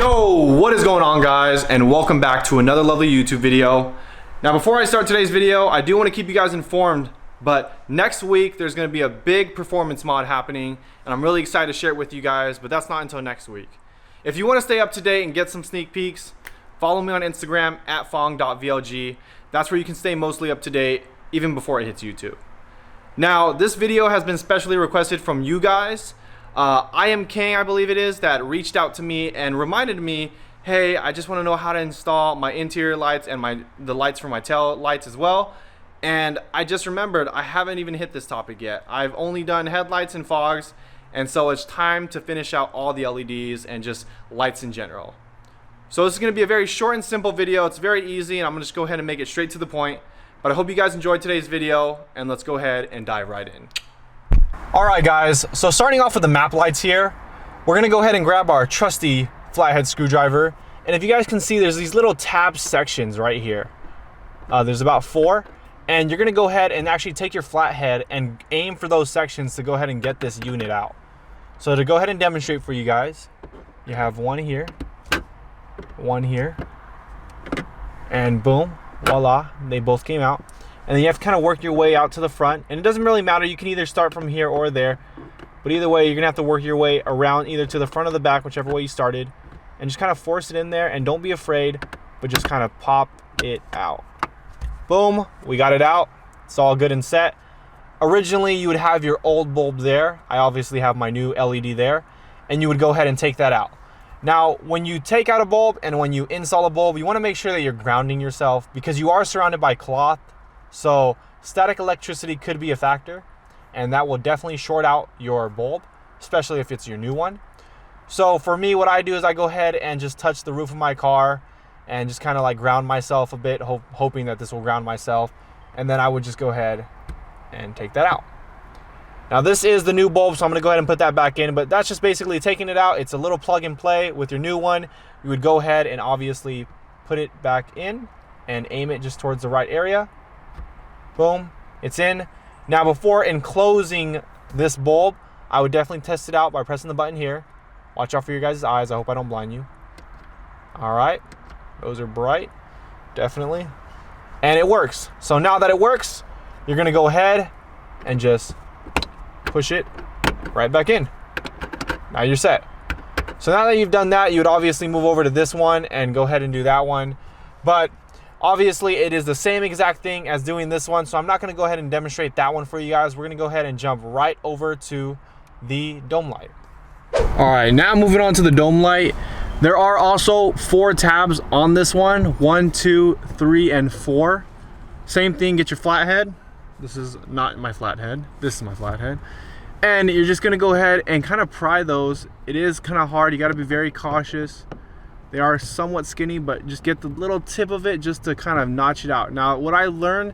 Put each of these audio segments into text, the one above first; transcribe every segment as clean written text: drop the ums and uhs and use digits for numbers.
Yo, what is going on, guys, and welcome back to another lovely YouTube video. Now, before I start today's video, I do want to keep you guys informed, but next week there's going to be a big performance mod happening, and I'm really excited to share it with you guys, but that's not until next week. If you want to stay up to date and get some sneak peeks, follow me on Instagram at PhongVLG. That's where you can stay mostly up to date, even before it hits YouTube. Now, this video has been specially requested from you guys. I am King, I believe it is, that reached out to me and reminded me, hey, I just want to know how to install my interior lights and the lights for my tail lights as well. And I just remembered I haven't even hit this topic yet. I've only done headlights and fogs, and so it's time to finish out all the LEDs and just lights in general. So this is going to be a very short and simple video. It's very easy, and I'm going to just go ahead and make it straight to the point. But I hope you guys enjoyed today's video, and let's go ahead and dive right in. Alright guys, so starting off with the map lights here, we're going to go ahead and grab our trusty flathead screwdriver. And if you guys can see, there's these little tab sections right here. There's about 4. And you're going to go ahead and actually take your flathead and aim for those sections to go ahead and get this unit out. So to go ahead and demonstrate for you guys, you have one here, and boom, voila, they both came out. And then you have to kind of work your way out to the front, and it doesn't really matter, you can either start from here or there, but either way you're gonna have to work your way around either to the front or the back, whichever way you started, and just kind of force it in there, and don't be afraid, but just kind of pop it out. Boom, we got it out. It's all good and set. Originally you would have your old bulb there. I obviously have my new LED there, and you would go ahead and take that out. Now, when you take out a bulb and when you install a bulb, you want to make sure that you're grounding yourself, because you are surrounded by cloth. So static electricity could be a factor, and that will definitely short out your bulb, especially if it's your new one. So for me, what I do is I go ahead and just touch the roof of my car and just kind of like ground myself a bit, hoping that this will ground myself. And then I would just go ahead and take that out. Now this is the new bulb, so I'm gonna go ahead and put that back in, but that's just basically taking it out. It's a little plug and play. With your new one, you would go ahead and obviously put it back in and aim it just towards the right area. Boom, it's in. Now before enclosing this bulb, I would definitely test it out by pressing the button here. Watch out for your guys' eyes. I hope I don't blind you. All right, those are bright, definitely. And it works. So now that it works, you're gonna go ahead and just push it right back in. Now you're set. So now that you've done that, you would obviously move over to this one and go ahead and do that one. But obviously, it is the same exact thing as doing this one, so I'm not going to go ahead and demonstrate that one for you guys. We're going to go ahead and jump right over to the dome light. All right, now moving on to the dome light. There are also 4 tabs on this one. 1, 2, 3, and 4. Same thing, get your flathead. This is not my flathead. This is my flathead. And you're just going to go ahead and kind of pry those. It is kind of hard. You got to be very cautious. They are somewhat skinny, but just get the little tip of it just to kind of notch it out. Now, what I learned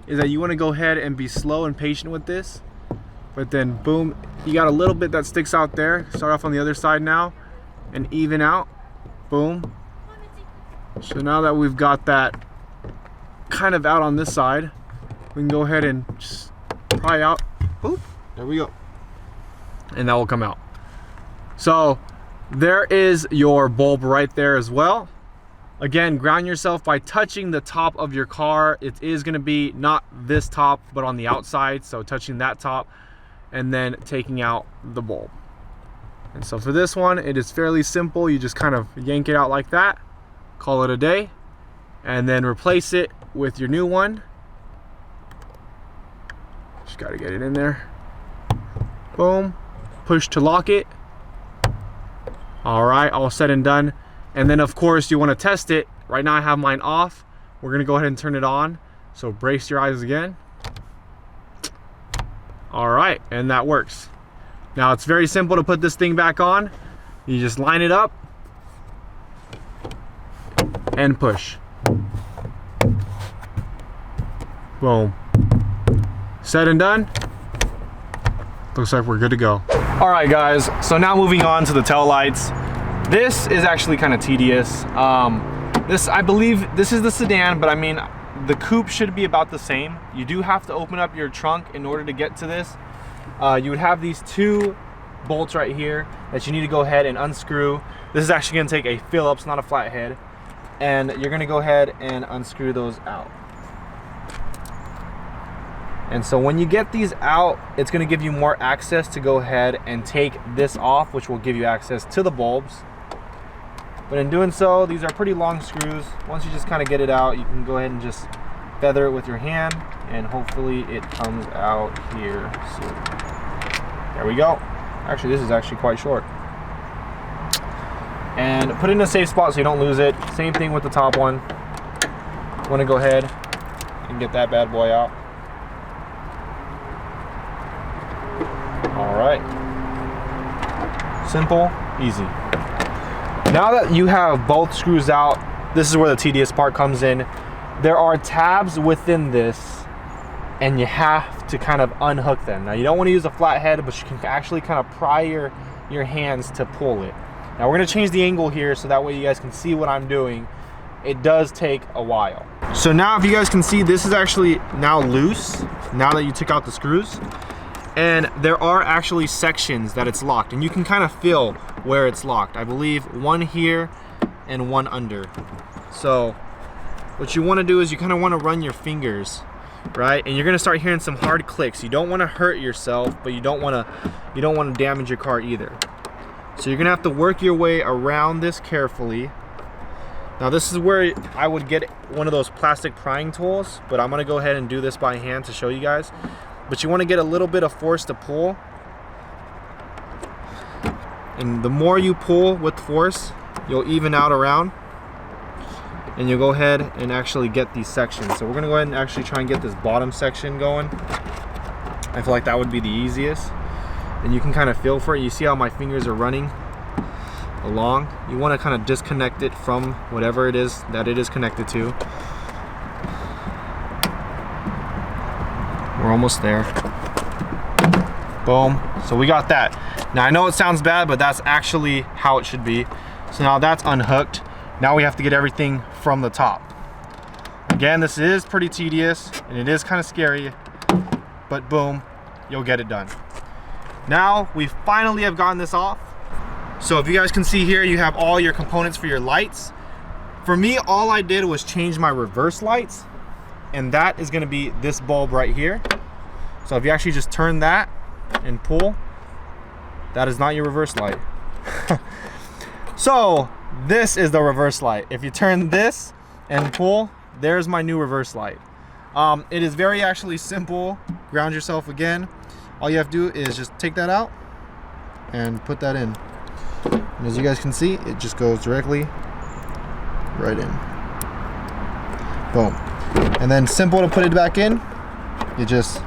is that you want to go ahead and be slow and patient with this. But then, boom, you got a little bit that sticks out there. Start off on the other side now and even out. Boom. So now that we've got that kind of out on this side, we can go ahead and just pry out. Boop, there we go. And that will come out. So there is your bulb right there as well. Again, ground yourself by touching the top of your car. It is going to be not this top, but on the outside. So touching that top and then taking out the bulb. And so for this one, it is fairly simple. You just kind of yank it out like that, call it a day, and then replace it with your new one. Just got to get it in there. Boom, push to lock it. All right, all said and done. And then of course you want to test it. Right now I have mine off. We're gonna go ahead and turn it on. So brace your eyes again. All right, and that works. Now it's very simple to put this thing back on. You just line it up and push. Boom. Said and done. Looks like we're good to go. All right guys, so now moving on to the tail lights. This is actually kind of tedious. I believe this is the sedan, but I mean, the coupe should be about the same. You do have to open up your trunk in order to get to this. You would have these 2 bolts right here that you need to go ahead and unscrew. This is actually going to take a Phillips, not a flathead, and you're going to go ahead and unscrew those out. And so when you get these out, it's going to give you more access to go ahead and take this off, which will give you access to the bulbs. But in doing so, these are pretty long screws. Once you just kind of get it out, you can go ahead and just feather it with your hand, and hopefully it comes out here soon. There we go. Actually, this is actually quite short. And put it in a safe spot so you don't lose it. Same thing with the top one. You want to go ahead and get that bad boy out. All right. Simple, easy. Now that you have both screws out, this is where the tedious part comes in. There are tabs within this, and you have to kind of unhook them. Now, you don't want to use a flathead, but you can actually kind of pry your hands to pull it. Now, we're going to change the angle here so that way you guys can see what I'm doing. It does take a while. So now, if you guys can see, this is actually now loose, now that you took out the screws. And there are actually sections that it's locked, and you can kind of feel where it's locked. I believe one here and one under. So what you want to do is you kind of want to run your fingers, right? And you're going to start hearing some hard clicks. You don't want to hurt yourself, but you don't want to damage your car either. So you're going to have to work your way around this carefully. Now, this is where I would get one of those plastic prying tools, but I'm going to go ahead and do this by hand to show you guys. But you want to get a little bit of force to pull. And the more you pull with force, you'll even out around. And you'll go ahead and actually get these sections. So we're going to go ahead and actually try and get this bottom section going. I feel like that would be the easiest. And you can kind of feel for it. You see how my fingers are running along? You want to kind of disconnect it from whatever it is that it is connected to. We're almost there. Boom. So we got that. Now, I know it sounds bad, but that's actually how it should be. So now that's unhooked. Now we have to get everything from the top. Again, this is pretty tedious and it is kind of scary, but boom, you'll get it done. Now we finally have gotten this off. So if you guys can see here, you have all your components for your lights. For me, all I did was change my reverse lights, and that is going to be this bulb right here. So if you actually just turn that and pull, that is not your reverse light. So this is the reverse light. If you turn this and pull, there's my new reverse light. It is very actually simple. Ground yourself again. All you have to do is just take that out and put that in. And as you guys can see, it just goes directly right in. Boom. And then simple to put it back in. You just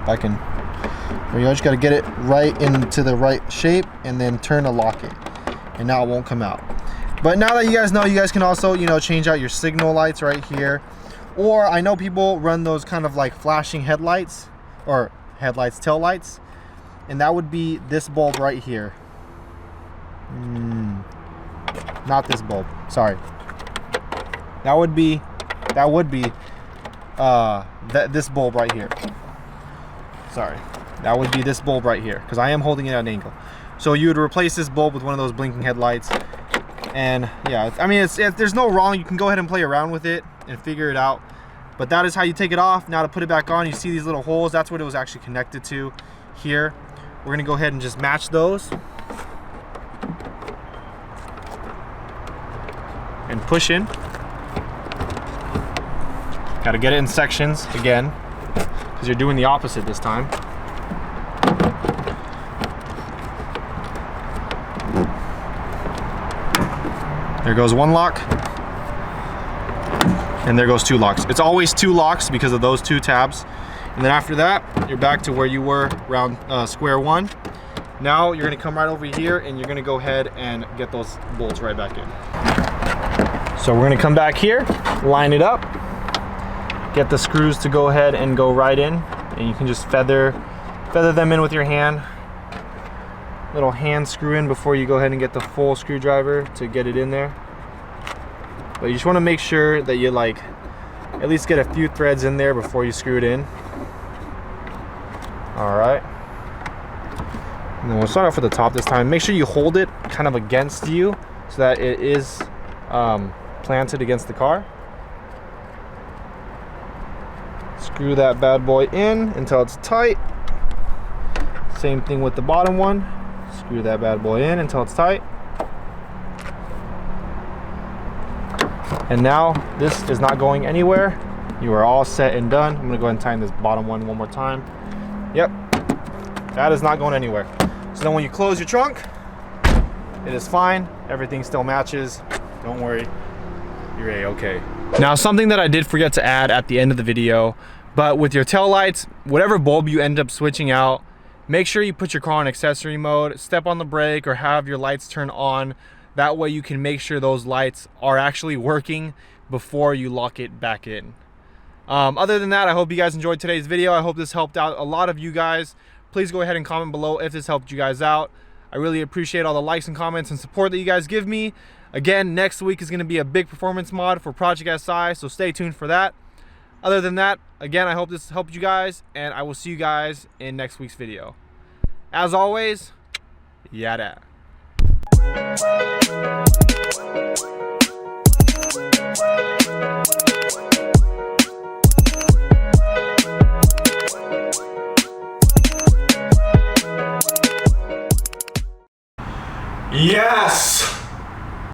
back in. There you go. Just got to get it right into the right shape and then turn to lock it. And now it won't come out. But now that you guys know, you guys can also, you know, change out your signal lights right here. Or I know people run those kind of like flashing headlights, or headlights, tail lights, and that would be this bulb right here. Not this bulb, sorry. That would be this bulb right here. Sorry, that would be this bulb right here, because I am holding it at an angle. So you would replace this bulb with one of those blinking headlights. And yeah, I mean, if there's no wrong, you can go ahead and play around with it and figure it out. But that is how you take it off. Now to put it back on, you see these little holes. That's what it was actually connected to here. We're gonna go ahead and just match those. And push in. Gotta get it in sections again, because you're doing the opposite this time. There goes one lock, and there goes two locks. It's always two locks because of those two tabs. And then after that, you're back to where you were around square one. Now you're gonna come right over here and you're gonna go ahead and get those bolts right back in. So we're gonna come back here, line it up, get the screws to go ahead and go right in, and you can just feather them in with your hand. Little hand screw in before you go ahead and get the full screwdriver to get it in there. But you just want to make sure that you like at least get a few threads in there before you screw it in. All right. And then we'll start off with the top this time. Make sure you hold it kind of against you so that it is planted against the car. Screw that bad boy in until it's tight. Same thing with the bottom one. Screw that bad boy in until it's tight. And now this is not going anywhere. You are all set and done. I'm gonna go ahead and tighten this bottom one more time. Yep, that is not going anywhere. So then when you close your trunk, it is fine. Everything still matches. Don't worry, you're A-okay. Now, something that I did forget to add at the end of the video, but with your tail lights, whatever bulb you end up switching out, make sure you put your car on accessory mode, step on the brake, or have your lights turn on. That way you can make sure those lights are actually working before you lock it back in. Other than that, I hope you guys enjoyed today's video. I hope this helped out a lot of you guys. Please go ahead and comment below if this helped you guys out. I really appreciate all the likes and comments and support that you guys give me. Again, next week is going to be a big performance mod for Project SI, so stay tuned for that. Other than that, again, I hope this helped you guys, and I will see you guys in next week's video. As always, yada. Yes!